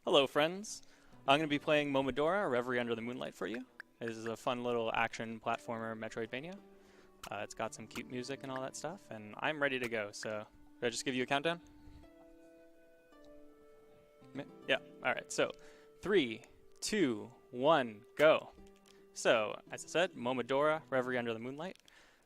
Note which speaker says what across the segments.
Speaker 1: Hello, friends. I'm going to be playing Momodora, Reverie under the Moonlight for you. This is a fun little action platformer Metroidvania. It's got some cute music and all that stuff, and I'm ready to go. So, did I just give you a countdown? Yeah. All right. So, 3, 2, 1, go. So, as I said, Momodora, Reverie under the Moonlight.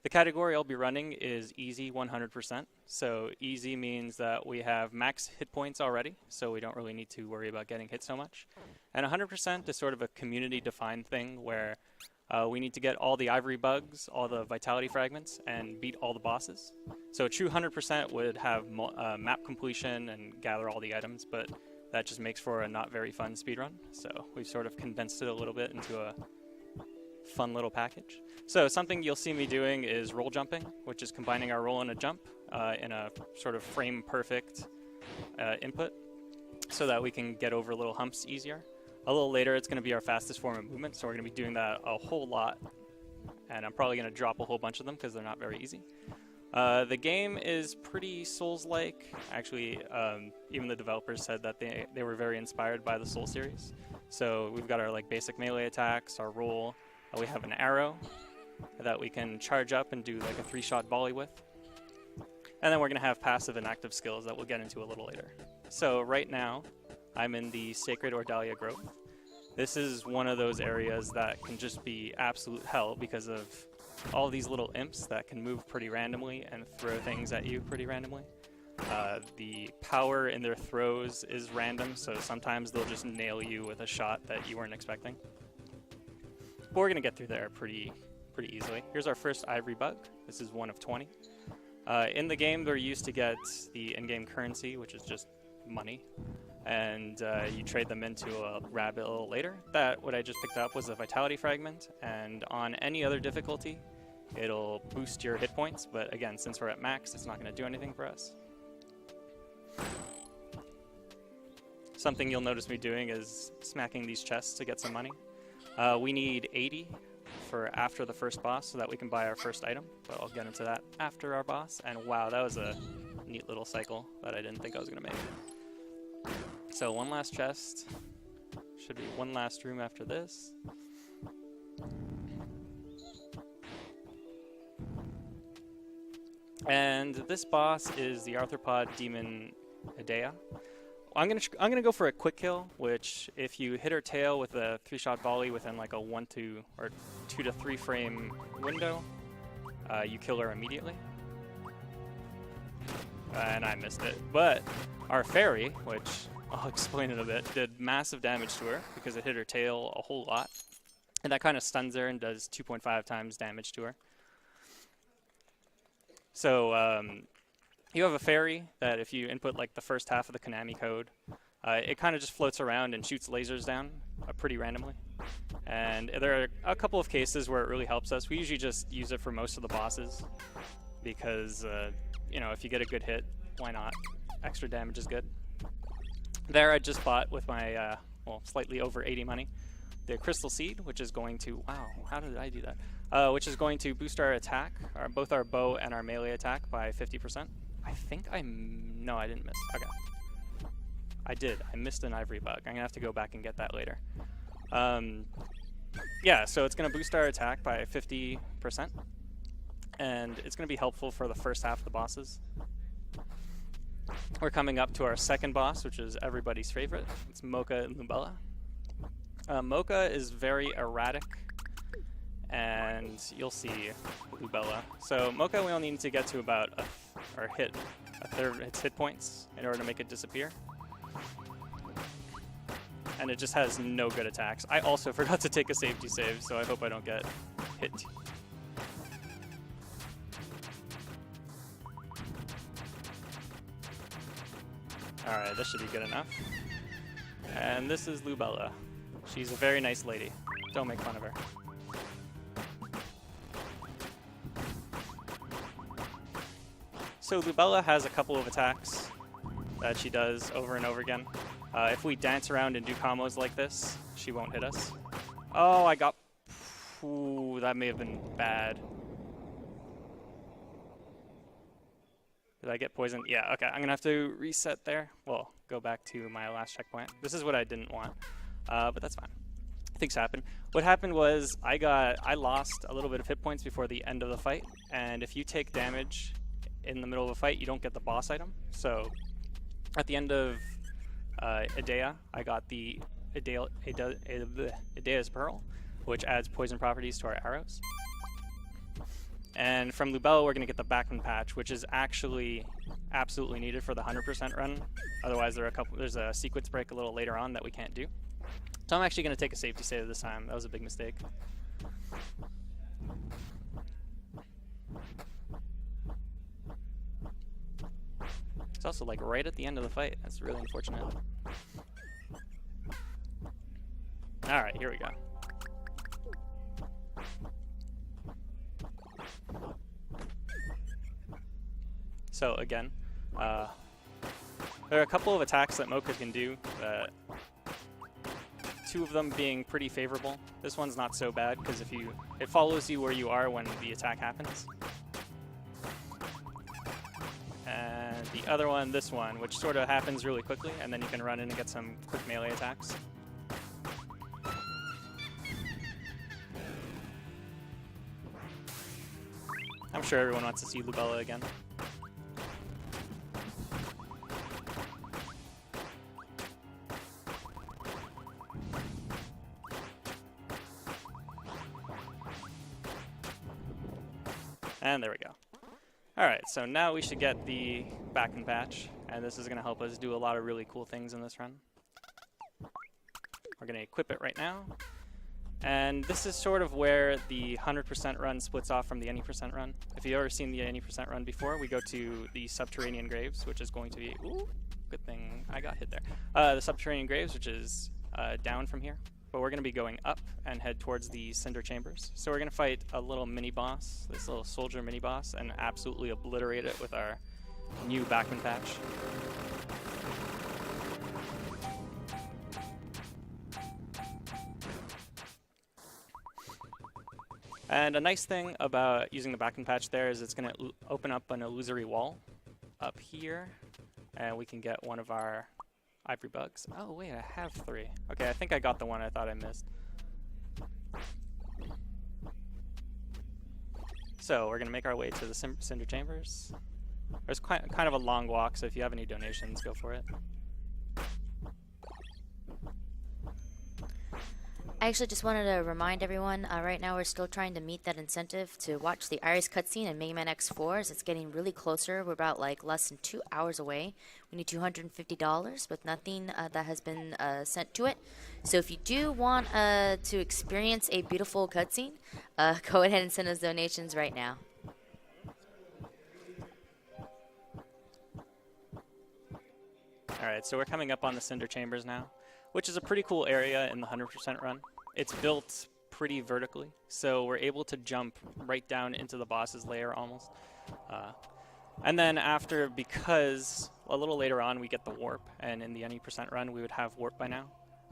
Speaker 1: The category I'll be running is easy 100%. So easy means that we have max hit points already, so we don't really need to worry about getting hit so much. And 100% is sort of a community-defined thing where we need to get all the ivory bugs, all the vitality fragments, and beat all the bosses. So a true 100% would have map completion and gather all the items, but that just makes for a not very fun speedrun. So we've sort of condensed it a little bit into a fun little package. So something you'll see me doing is roll jumping, which is combining our roll and a jump in a sort of frame perfect input so that we can get over little humps easier. A little later it's going to be our fastest form of movement, so we're going to be doing that a whole lot, and I'm probably going to drop a whole bunch of them because they're not very easy. The game is pretty Souls-like. Actually, even the developers said that they were very inspired by the Souls series. So we've got our basic melee attacks, our roll. We have an arrow that we can charge up and do like a 3-shot volley with. And then we're going to have passive and active skills that we'll get into a little later. So right now, I'm in the Sacred Ordalia Grove. This is one of those areas that can just be absolute hell because of all these little imps that can move pretty randomly and throw things at you pretty randomly. The power in their throws is random, so sometimes they'll just nail you with a shot that you weren't expecting. But we're going to get through there pretty easily. Here's our first ivory bug. This is one of 20. In the game, they're used to get the in-game currency, which is just money, and you trade them into a rabbit a little later. What I just picked up was a vitality fragment, and on any other difficulty, it'll boost your hit points, but again, since we're at max, it's not going to do anything for us. Something you'll notice me doing is smacking these chests to get some money. We need 80 for after the first boss so that we can buy our first item, but I'll get into that after our boss. And wow, that was a neat little cycle that I didn't think I was going to make. So one last chest. Should be one last room after this. And this boss is the arthropod demon Idea. I'm gonna go for a quick kill, which if you hit her tail with a 3-shot volley within like a 2 to 3 frame window, you kill her immediately. And I missed it. But our fairy, which I'll explain in a bit, did massive damage to her because it hit her tail a whole lot. And that kind of stuns her and does 2.5 times damage to her. So you have a fairy that if you input like the first half of the Konami code, it kind of just floats around and shoots lasers down pretty randomly. And there are a couple of cases where it really helps us. We usually just use it for most of the bosses because, you know, if you get a good hit, why not? Extra damage is good. There I just bought with my, well, slightly over 80 money, the Crystal Seed, which is going to, wow, how did I do that? Which is going to boost our attack, both our bow and our melee attack by 50%. I think no, I didn't miss. Okay. I did. I missed an ivory bug. I'm going to have to go back and get that later. Yeah, so it's going to boost our attack by 50%. And it's going to be helpful for the first half of the bosses. We're coming up to our second boss, which is everybody's favorite. It's Mocha and Lubella. Mocha is very erratic, and you'll see Lubella. So Mocha, we only need to get to about a third of its hit points in order to make it disappear. And it just has no good attacks. I also forgot to take a safety save, so I hope I don't get hit. Alright, this should be good enough. And this is Lubella. She's a very nice lady. Don't make fun of her. So Lubella has a couple of attacks that she does over and over again. If we dance around and do combos like this, she won't hit us. Oh, I got... Ooh, that may have been bad. Did I get poisoned? Yeah, okay. I'm going to have to reset there. Well, go back to my last checkpoint. This is what I didn't want, but that's fine. Things happen. What happened was I lost a little bit of hit points before the end of the fight, and if you take damage in the middle of a fight, you don't get the boss item. So at the end of Idea, I got the Idea's Pearl, which adds poison properties to our arrows. And from Lubella, we're going to get the Backman Patch, which is actually absolutely needed for the 100% run. Otherwise, there's a sequence break a little later on that we can't do. So I'm actually going to take a safety save this time. That was a big mistake. It's also like right at the end of the fight. That's really unfortunate. Alright, here we go. So again, there are a couple of attacks that Mocha can do, two of them being pretty favorable. This one's not so bad because it follows you where you are when the attack happens. And the other one, this one, which sort of happens really quickly, and then you can run in and get some quick melee attacks. I'm sure everyone wants to see Lubella again. And there we go. Alright, so now we should get the Backman Patch, and this is going to help us do a lot of really cool things in this run. We're going to equip it right now. And this is sort of where the 100% run splits off from the any percent run. If you've ever seen the any percent run before, we go to the Subterranean Graves, which is going to be... Ooh, good thing I got hit there. The Subterranean Graves, which is down from here. But we're going to be going up and head towards the Cinder Chambers. So we're going to fight a little mini-boss, this little soldier mini-boss, and absolutely obliterate it with our new Backman Patch. And a nice thing about using the Backman Patch there is it's going to open up an illusory wall up here, and we can get one of our ivory bugs. Oh wait, I have 3. Okay, I think I got the one I thought I missed. So we're going to make our way to the Cinder Chambers. There's kind of a long walk, so if you have any donations, go for it.
Speaker 2: I actually just wanted to remind everyone, right now we're still trying to meet that incentive to watch the Iris cutscene in Mega Man X4 as it's getting really closer. We're about like less than 2 hours away. We need $250 with nothing that has been sent to it. So if you do want to experience a beautiful cutscene, go ahead and send us donations right now.
Speaker 1: Alright, so we're coming up on the Cinder Chambers now, which is a pretty cool area in the 100% run. It's built pretty vertically, so we're able to jump right down into the boss's lair almost. And then after, because a little later on we get the warp, and in the any percent run we would have warp by now.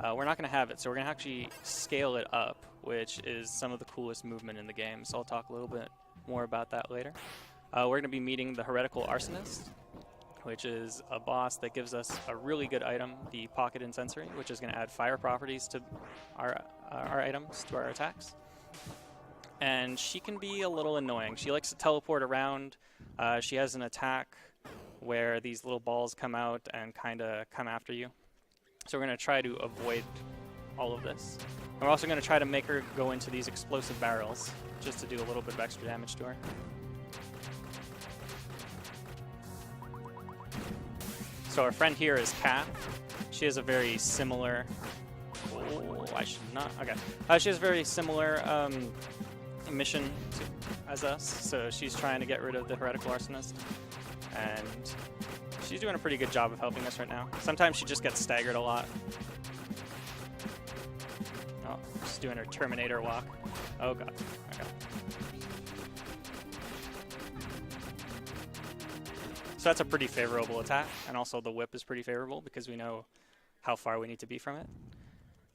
Speaker 1: We're not going to have it, so we're going to actually scale it up, which is some of the coolest movement in the game, so I'll talk a little bit more about that later. We're going to be meeting the Heretical Arsonist, which is a boss that gives us a really good item, the Pocket Incensory, which is going to add fire properties to our items, to our attacks. And she can be a little annoying. She likes to teleport around. She has an attack where these little balls come out and kind of come after you. So we're going to try to avoid all of this. And we're also going to try to make her go into these explosive barrels, just to do a little bit of extra damage to her. So our friend here is Kat. She has a very similar... Oh, I should not... Okay. She has a very similar mission as us. So she's trying to get rid of the Heretical Arsonist. And she's doing a pretty good job of helping us right now. Sometimes she just gets staggered a lot. Oh, she's doing her Terminator walk. Oh god. Okay. So that's a pretty favorable attack, and also the whip is pretty favorable because we know how far we need to be from it.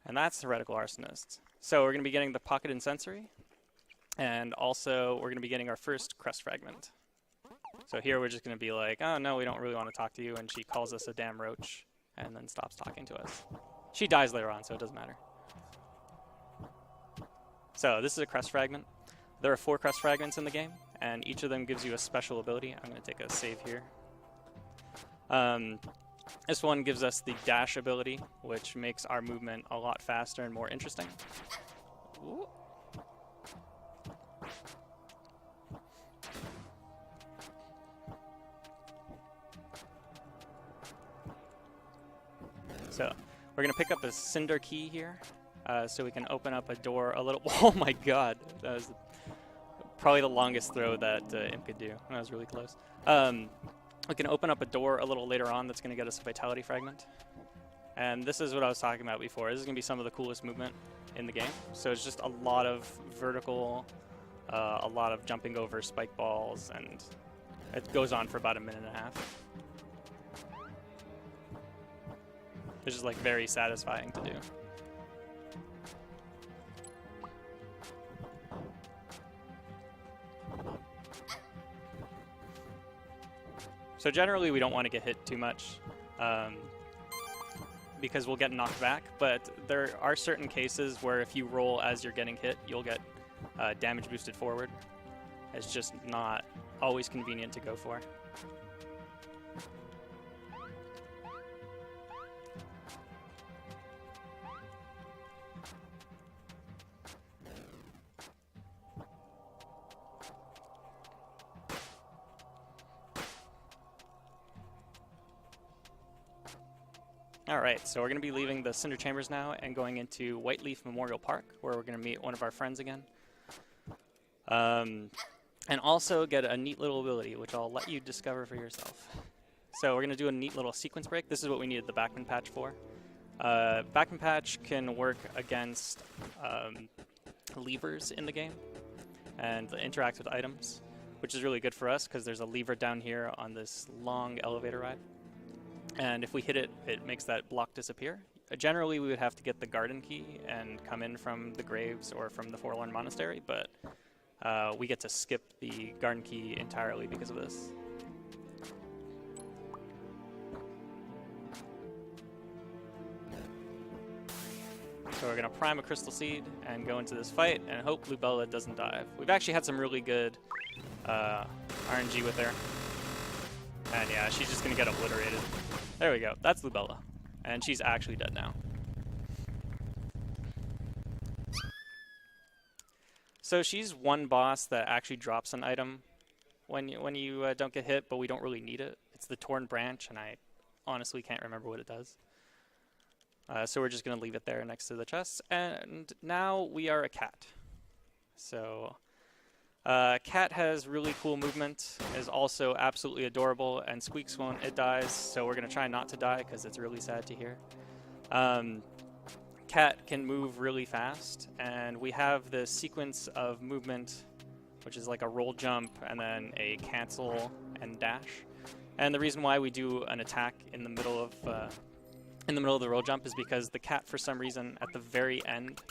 Speaker 1: And that's the Heretical Arsonist. So we're going to be getting the Pocket Incensory, and also we're going to be getting our first Crest Fragment. So here we're just going to be like, oh no, we don't really want to talk to you, and she calls us a damn roach, and then stops talking to us. She dies later on, so it doesn't matter. So this is a crest fragment. There are 4 crest fragments in the game, and each of them gives you a special ability. I'm going to take a save here. This one gives us the dash ability, which makes our movement a lot faster and more interesting. Ooh. So we're going to pick up a Cinder key here, so we can open up a door a little... Oh my god! That was probably the longest throw that Imp could do. That was really close. We can open up a door a little later on that's going to get us a Vitality Fragment. And this is what I was talking about before. This is going to be some of the coolest movement in the game. So it's just a lot of vertical, a lot of jumping over spike balls, and it goes on for about a minute and a half. Which is like very satisfying to do. So generally we don't want to get hit too much because we'll get knocked back, but there are certain cases where if you roll as you're getting hit, you'll get damage boosted forward. It's just not always convenient to go for. Alright, so we're going to be leaving the Cinder Chambers now and going into Whiteleaf Memorial Park, where we're going to meet one of our friends again. And also get a neat little ability, which I'll let you discover for yourself. So we're going to do a neat little sequence break. This is what we needed the Backman Patch for. Backman Patch can work against levers in the game and interact with items, which is really good for us because there's a lever down here on this long elevator ride. And if we hit it, it makes that block disappear. Generally, we would have to get the garden key and come in from the graves or from the Forlorn Monastery, but we get to skip the garden key entirely because of this. So we're going to prime a Crystal Seed and go into this fight and hope Lubella doesn't dive. We've actually had some really good RNG with her. And yeah, she's just going to get obliterated. There we go. That's Lubella. And she's actually dead now. So she's one boss that actually drops an item when you don't get hit, but we don't really need it. It's the Torn Branch, and I honestly can't remember what it does. So we're just going to leave it there next to the chest. And now we are a cat. So... Cat has really cool movement, is also absolutely adorable, and squeaks when it dies, so we're going to try not to die because it's really sad to hear. Cat can move really fast, and we have the sequence of movement, which is like a roll jump, and then a cancel and dash. And the reason why we do an attack in the middle of the roll jump is because the cat, for some reason, at the very end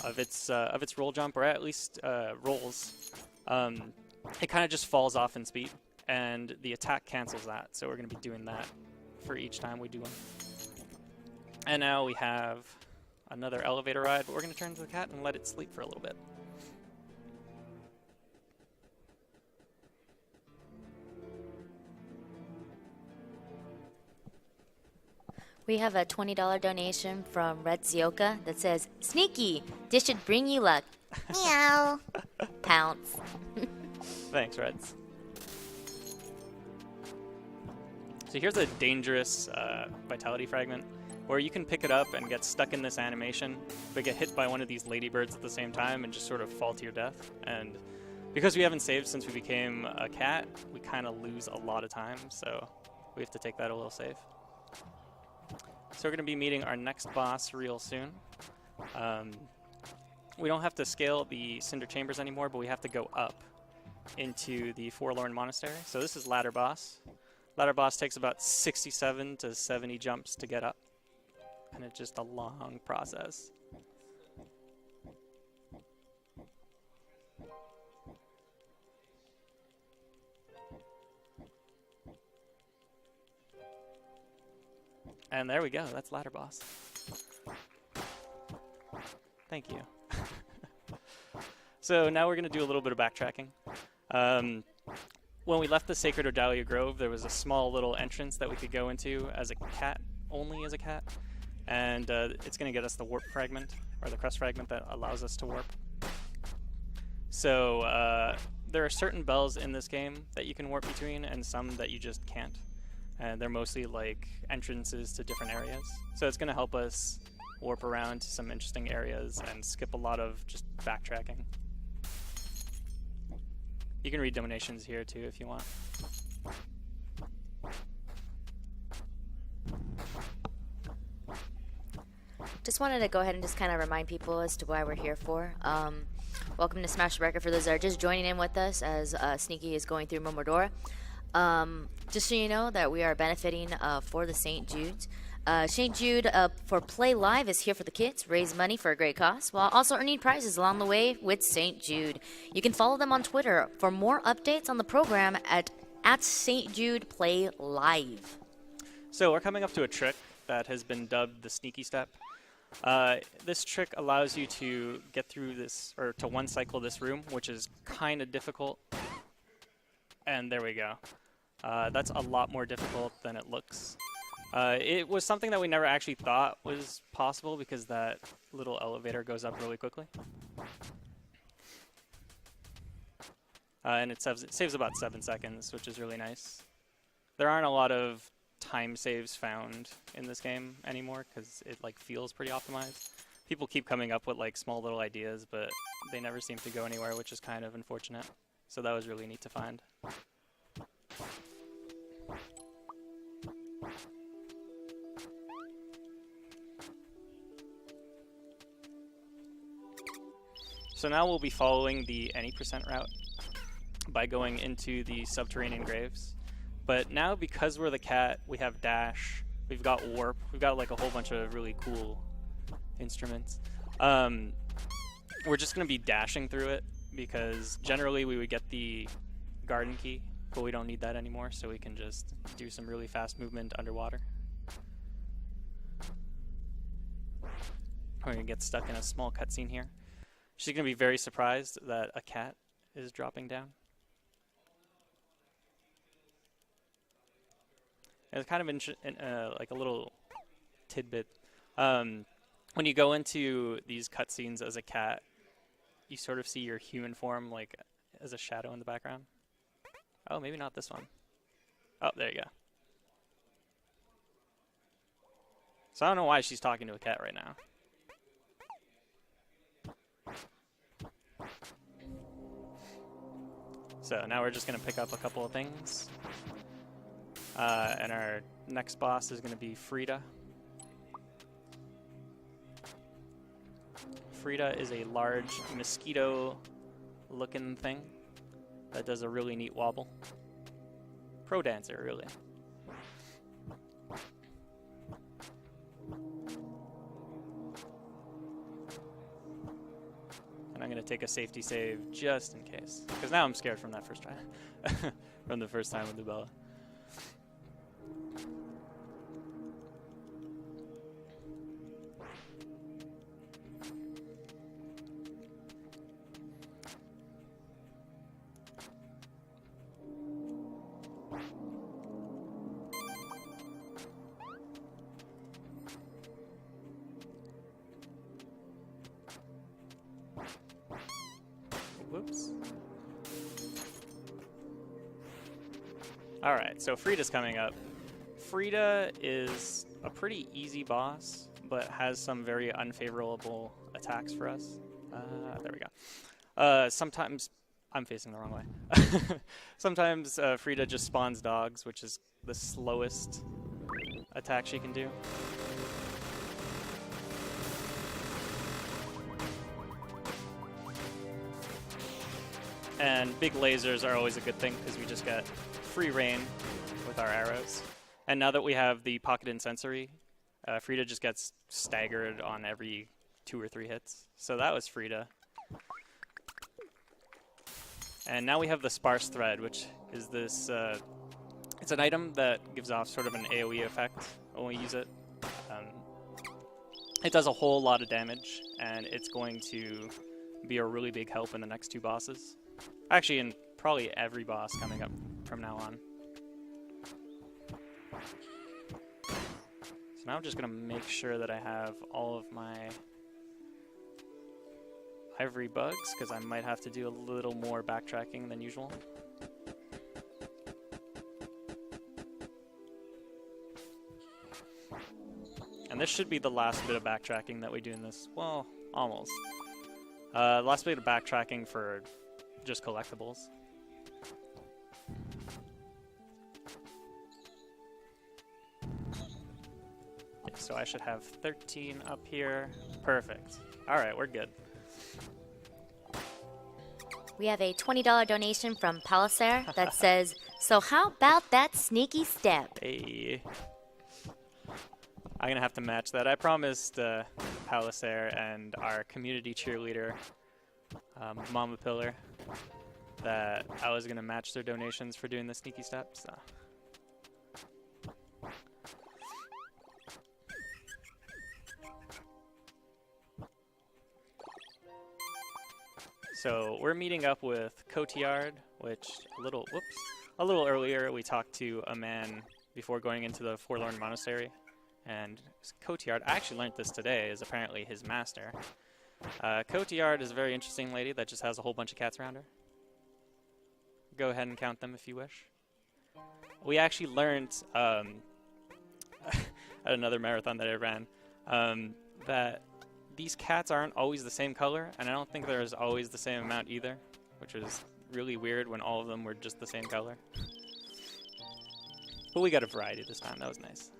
Speaker 1: of its roll jump, or at least rolls, it kind of just falls off in speed, and the attack cancels that. So we're going to be doing that for each time we do one. And now we have another elevator ride, but we're going to turn to the cat and let it sleep for a little bit.
Speaker 2: We have a $20 donation from Red Zioka that says, "Sneaky, this should bring you luck." Meow. Pounce.
Speaker 1: Thanks, Reds. So here's a dangerous Vitality Fragment, where you can pick it up and get stuck in this animation, but get hit by one of these ladybirds at the same time and just sort of fall to your death. And because we haven't saved since we became a cat, we kind of lose a lot of time, so we have to take that a little safe. So we're going to be meeting our next boss real soon. We don't have to scale the Cinder Chambers anymore, but we have to go up into the Forlorn Monastery. So this is Ladder Boss. Ladder Boss takes about 67 to 70 jumps to get up, and it's just a long process. And there we go. That's ladder boss. Thank you. So now we're going to do a little bit of backtracking. When we left the Sacred Odalia Grove, there was a small little entrance that we could go into as a cat, only as a cat. And it's going to get us the warp fragment, or the crust fragment that allows us to warp. So there are certain bells in this game that you can warp between, and some that you just can't. And they're mostly like entrances to different areas. So it's going to help us warp around to some interesting areas and skip a lot of just backtracking. You can read donations here too if you want.
Speaker 2: Just wanted to go ahead and just kind of remind people as to why we're here for. Welcome to Smash the Record for those that are just joining in with us as Sneaky is going through Momodora. Just so you know that we are benefiting for the St. Jude's. St. Jude for Play Live is here for the kids, raise money for a great cause, while also earning prizes along the way with St. Jude. You can follow them on Twitter for more updates on the program at St. Jude Play Live.
Speaker 1: So we're coming up to a trick that has been dubbed the sneaky step. This trick allows you to get through this, or to one cycle this room, which is kind of difficult. And there we go. That's a lot more difficult than it looks. It was something that we never actually thought was possible because that little elevator goes up really quickly. And it saves about 7 seconds, which is really nice. There aren't a lot of time saves found in this game anymore because it like feels pretty optimized. People keep coming up with like small little ideas, but they never seem to go anywhere, which is kind of unfortunate. So that was really neat to find. So now we'll be following the any % route by going into the subterranean graves. But now because we're the cat, we have dash, we've got warp, we've got like a whole bunch of really cool instruments. We're just going to be dashing through it because generally we would get the garden key, but we don't need that anymore, so we can just do some really fast movement underwater. We're going to get stuck in a small cutscene here. She's going to be very surprised that a cat is dropping down. And it's kind of like a little tidbit. When you go into these cutscenes as a cat, you sort of see your human form like as a shadow in the background. Oh, maybe not this one. Oh, there you go. So I don't know why she's talking to a cat right now. So now we're just going to pick up a couple of things. And our next boss is going to be Frida. Frida is a large mosquito-looking thing that does a really neat wobble. Pro dancer, really. And I'm going to take a safety save just in case. Because now I'm scared from that first try. From the first time with the Bella. Whoops. Alright, so Frida's coming up. Frida is a pretty easy boss, but has some very unfavorable attacks for us. There we go. Sometimes... I'm facing the wrong way. Sometimes Frida just spawns dogs, which is the slowest attack she can do. And big lasers are always a good thing because we just get free reign with our arrows. And now that we have the pocketed sensory, Frida just gets staggered on every 2 or 3 hits. So that was Frida. And now we have the sparse thread, which is this It's an item that gives off sort of an AoE effect when we use it. It does a whole lot of damage, and it's going to be a really big help in the next 2 bosses. Actually, in probably every boss coming up from now on. So now I'm just going to make sure that I have all of my ivory bugs, because I might have to do a little more backtracking than usual. And this should be the last bit of backtracking that we do in this. Well, almost. Last bit of backtracking for just collectibles. So I should have 13 up here. Perfect. Alright, we're good.
Speaker 2: We have a $20 donation from Palisaire that says, "So how about that sneaky step?"
Speaker 1: Hey. I'm gonna have to match that. I promised Palisaire and our community cheerleader, Mama Pillar, that I was gonna match their donations for doing the sneaky steps. So we're meeting up with Cotillard, which a little earlier we talked to a man before going into the Forlorn Monastery. And Cotillard, I actually learned this today, is apparently his master. Cotillard is a very interesting lady that just has a whole bunch of cats around her. Go ahead and count them if you wish. We actually learned at another marathon that I ran that these cats aren't always the same color, and I don't think there's always the same amount either, which was really weird when all of them were just the same color. But we got a variety this time. That was nice.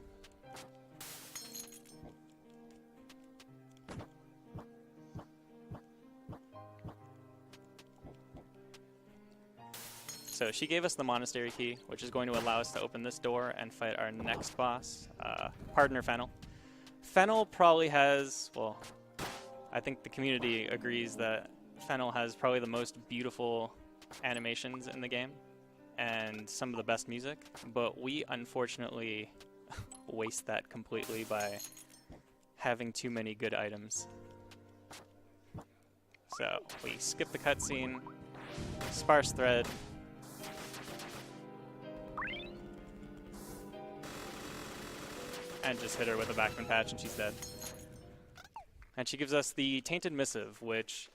Speaker 1: So she gave us the monastery key, which is going to allow us to open this door and fight our next boss, Partner Fennel. Fennel probably has, well, I think the community agrees that Fennel has probably the most beautiful animations in the game and some of the best music, but we unfortunately waste that completely by having too many good items. So we skip the cutscene, sparse thread, and just hit her with a backman patch and she's dead. And she gives us the Tainted Missive, which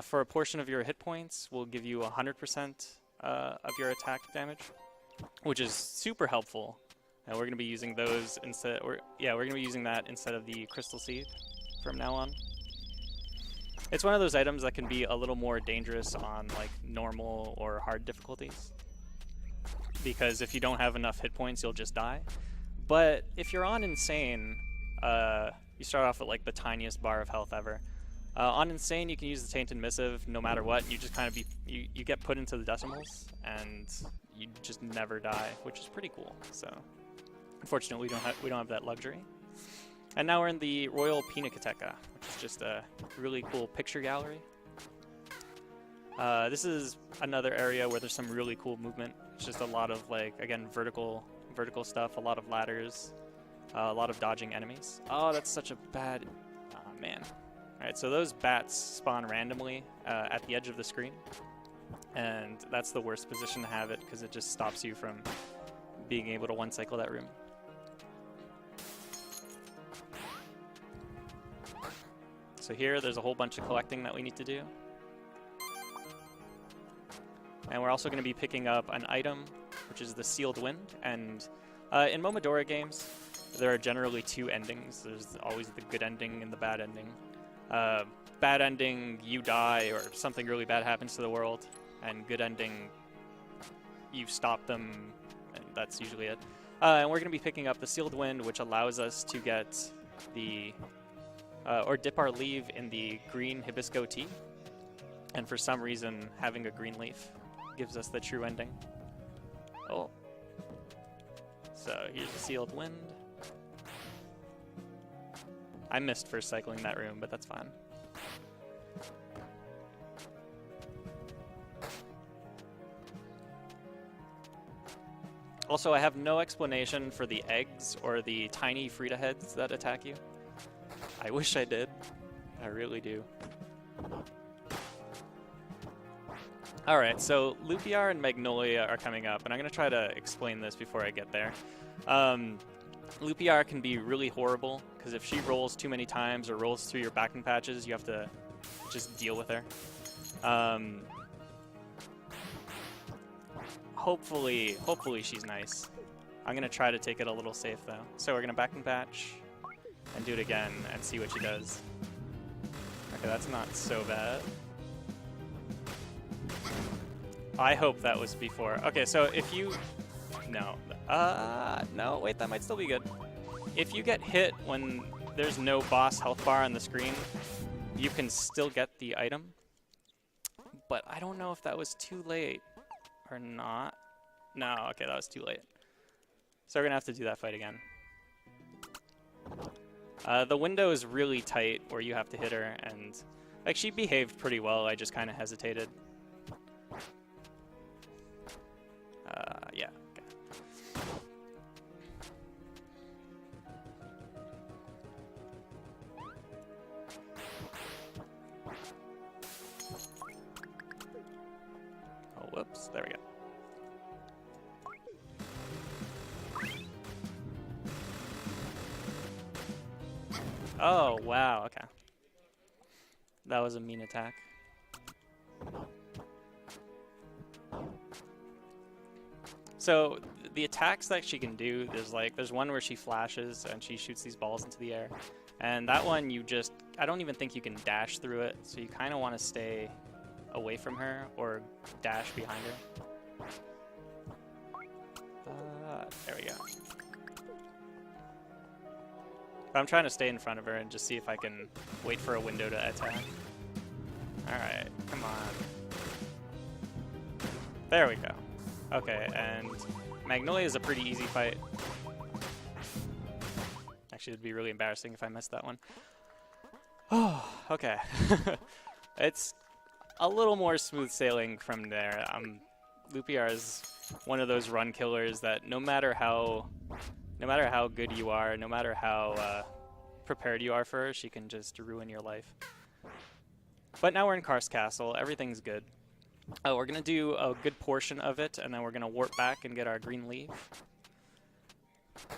Speaker 1: for a portion of your hit points will give you 100% of your attack damage, which is super helpful. And we're going to be using those instead, we're going to be using that instead of the Crystal Seed from now on. It's one of those items that can be a little more dangerous on like normal or hard difficulties, because if you don't have enough hit points, you'll just die. But if you're on Insane, you start off at like the tiniest bar of health ever. On Insane, you can use the Tainted Missive no matter what. You just kind of you get put into the decimals, and you just never die, which is pretty cool. So, unfortunately, we don't have that luxury. And now we're in the Royal Pinacoteca, which is just a really cool picture gallery. This is another area where there's some really cool movement. It's just a lot of like, again, vertical stuff, a lot of ladders, a lot of dodging enemies. Oh, that's such a bad... Oh, man. Alright, so those bats spawn randomly at the edge of the screen, and that's the worst position to have it because it just stops you from being able to one-cycle that room. So here, there's a whole bunch of collecting that we need to do. And we're also going to be picking up an item, which is the Sealed Wind. And in Momodora games, there are generally 2 endings. There's always the good ending and the bad ending. Bad ending, you die or something really bad happens to the world. And good ending, you stop them, and that's usually it. And we're going to be picking up the Sealed Wind, which allows us to get the... or dip our leaf in the green hibisco tea. And for some reason, having a green leaf gives us the true ending. Oh. So here's the Sealed Wind. I missed first cycling that room, but that's fine. Also, I have no explanation for the eggs or the tiny Frida heads that attack you. I wish I did. I really do. Alright, so Lupiar and Magnolia are coming up, and I'm going to try to explain this before I get there. Lupiar can be really horrible, because if she rolls too many times or rolls through your backing patches, you have to just deal with her. Hopefully she's nice. I'm going to try to take it a little safe, though. So we're going to backing patch and do it again and see what she does. Okay, that's not so bad. I hope that was before. Okay, so if you... No. No, wait, that might still be good. If you get hit when there's no boss health bar on the screen, you can still get the item. But I don't know if that was too late or not. No, okay, that was too late. So we're going to have to do that fight again. The window is really tight where you have to hit her, and like she behaved pretty well. I just kind of hesitated. Yeah. Okay. Oh, whoops. There we go. Oh, wow. Okay. That was a mean attack. So the attacks that she can do, there's one where she flashes and she shoots these balls into the air. And that one I don't even think you can dash through it. So you kind of want to stay away from her or dash behind her. There we go. I'm trying to stay in front of her and just see if I can wait for a window to attack. Alright, come on. There we go. Okay, and Magnolia is a pretty easy fight. Actually, it'd be really embarrassing if I missed that one. Oh, okay. It's a little more smooth sailing from there. Lupiar is one of those run killers that no matter how good you are, no matter how prepared you are for her, she can just ruin your life. But now we're in Karst Castle. Everything's good. We're going to do a good portion of it, and then we're going to warp back and get our green leaf.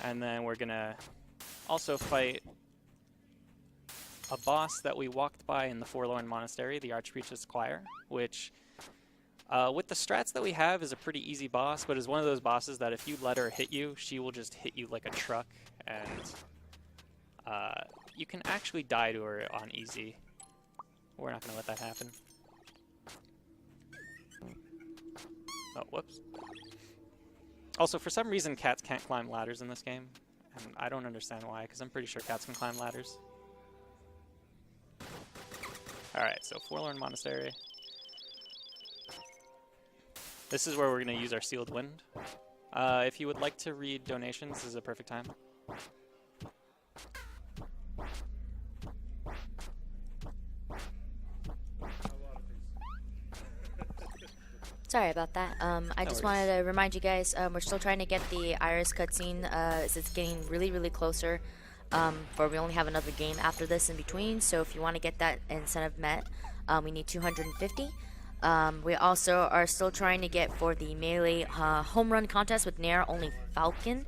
Speaker 1: And then we're going to also fight a boss that we walked by in the Forlorn Monastery, the Archpriestess Choir, which, with the strats that we have, is a pretty easy boss, but is one of those bosses that if you let her hit you, she will just hit you like a truck, and you can actually die to her on easy. We're not going to let that happen. Oh, whoops. Also, for some reason, cats can't climb ladders in this game. And I don't understand why, because I'm pretty sure cats can climb ladders. Alright, so Forlorn Monastery. This is where we're going to use our Sealed Wind. If you would like to read donations, this is a perfect time.
Speaker 2: Sorry about that. I just wanted to remind you guys, we're still trying to get the Iris cutscene. It's getting really, really closer. For we only have another game after this in between. So if you want to get that incentive met, we need 250. We also are still trying to get for the melee home run contest with Nair only Falcon.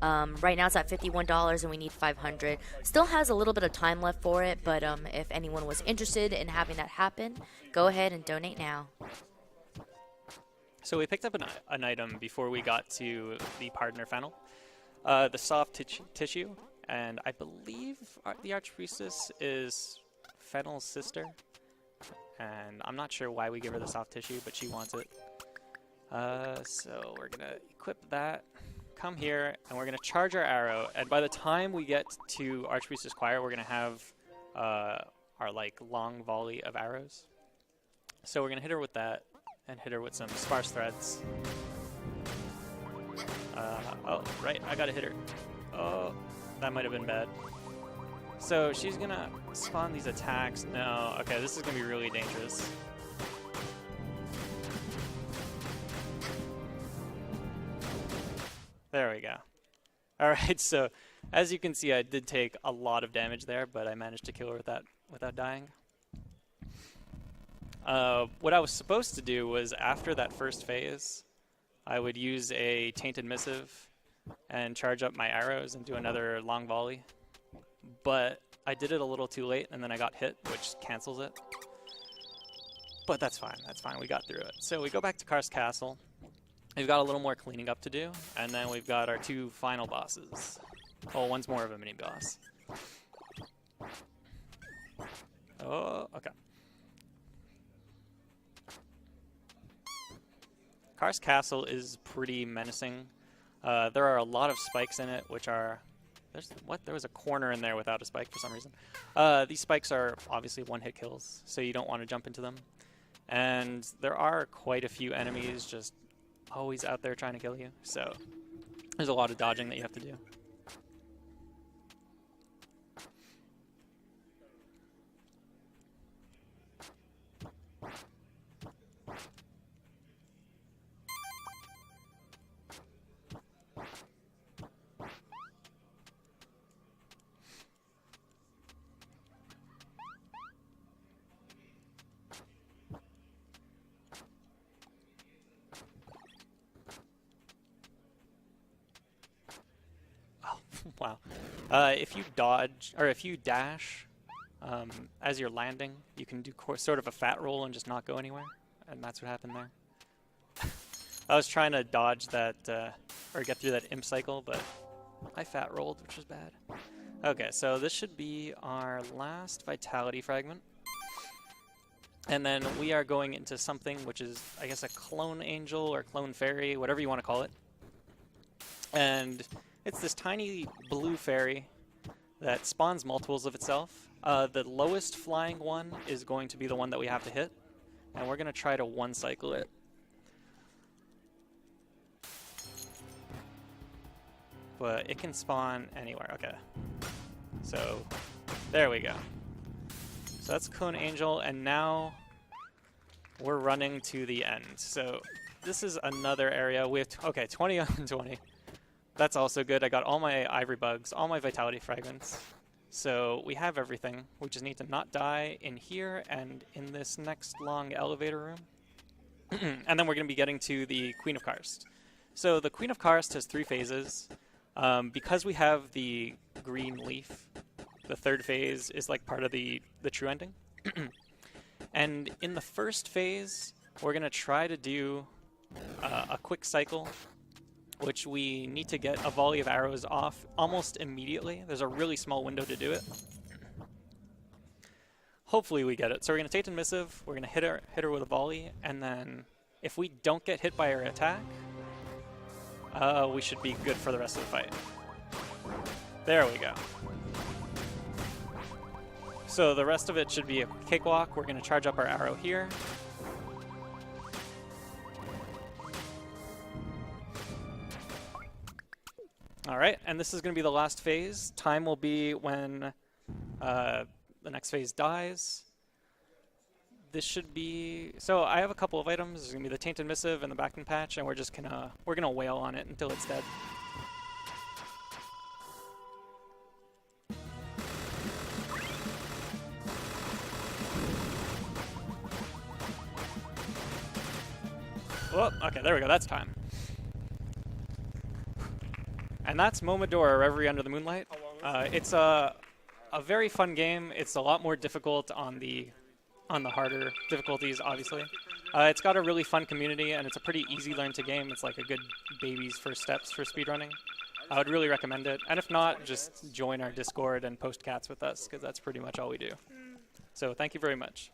Speaker 2: Right now it's at $51 and we need 500. Still has a little bit of time left for it, but if anyone was interested in having that happen, go ahead and donate now.
Speaker 1: So we picked up an item before we got to the partner fennel, the soft tissue, and I believe the Archpriestess is Fennel's sister, and I'm not sure why we give her the soft tissue, but she wants it. So we're gonna equip that, come here, and we're gonna charge our arrow, and by the time we get to Archpriestess Choir, we're gonna have our like long volley of arrows. So we're gonna hit her with that. And hit her with some sparse threads. Oh, right, I gotta hit her. Oh, that might have been bad. So she's gonna spawn these attacks. No, okay, this is gonna be really dangerous. All right, so as you can see, I did take a lot of damage there, but I managed to kill her without dying. What I was supposed to do was, after that first phase, I would use a Tainted Missive and charge up my arrows and do another long volley. But I did it a little too late, and then I got hit, which cancels it. But that's fine, we got through it. So we go back to Karst Castle. We've got a little more cleaning up to do, and then we've got our 2 final bosses. Oh, one's more of a mini-boss. Oh, okay. Karst Castle is pretty menacing. There are a lot of spikes in it, which are... There was a corner in there without a spike for some reason. These spikes are obviously one-hit kills, so you don't want to jump into them. And there are quite a few enemies just always out there trying to kill you, so there's a lot of dodging that you have to do. Wow. If you dodge, or if you dash as you're landing, you can do sort of a fat roll and just not go anywhere. And that's what happened there. I was trying to dodge that, or get through that imp cycle, but I fat rolled, which was bad. Okay, so this should be our last vitality fragment. And then we are going into something which is, I guess, a clone angel or clone fairy, whatever you want to call it. And it's this tiny blue fairy that spawns multiples of itself. The lowest flying one is going to be the one that we have to hit, and we're going to try to one-cycle it. But it can spawn anywhere. Okay. So, there we go. So that's Clone Angel, and now we're running to the end. So this is another area. We have, okay, 20 on 20. That's also good. I got all my ivory bugs, all my vitality fragments. So we have everything. We just need to not die in here and in this next long elevator room. And then we're going to be getting to the Queen of Karst. So the Queen of Karst has 3 phases. Because we have the green leaf, the 3rd phase is like part of the true ending. And in the first phase, we're going to try to do a quick cycle, which we need to get a volley of arrows off almost immediately. There's a really small window to do it. Hopefully we get it. So we're going to Tainted Missive, we're going to hit her with a volley, and then if we don't get hit by her attack, we should be good for the rest of the fight. There we go. So the rest of it should be a cakewalk. We're going to charge up our arrow here. Alright, and this is going to be the last phase. Time will be when the next phase dies. This should be... So I have a couple of items. There's going to be the Tainted Missive and the Back and Patch, and we're just going to wail on it until it's dead. Oh, okay, there we go. That's time. And that's Momodora, Reverie Under the Moonlight. It's a very fun game. It's a lot more difficult on the harder difficulties, obviously. It's got a really fun community, and it's a pretty easy learn to game. It's like a good baby's first steps for speedrunning. I would really recommend it. And if not, just join our Discord and post cats with us, because that's pretty much all we do. So thank you very much.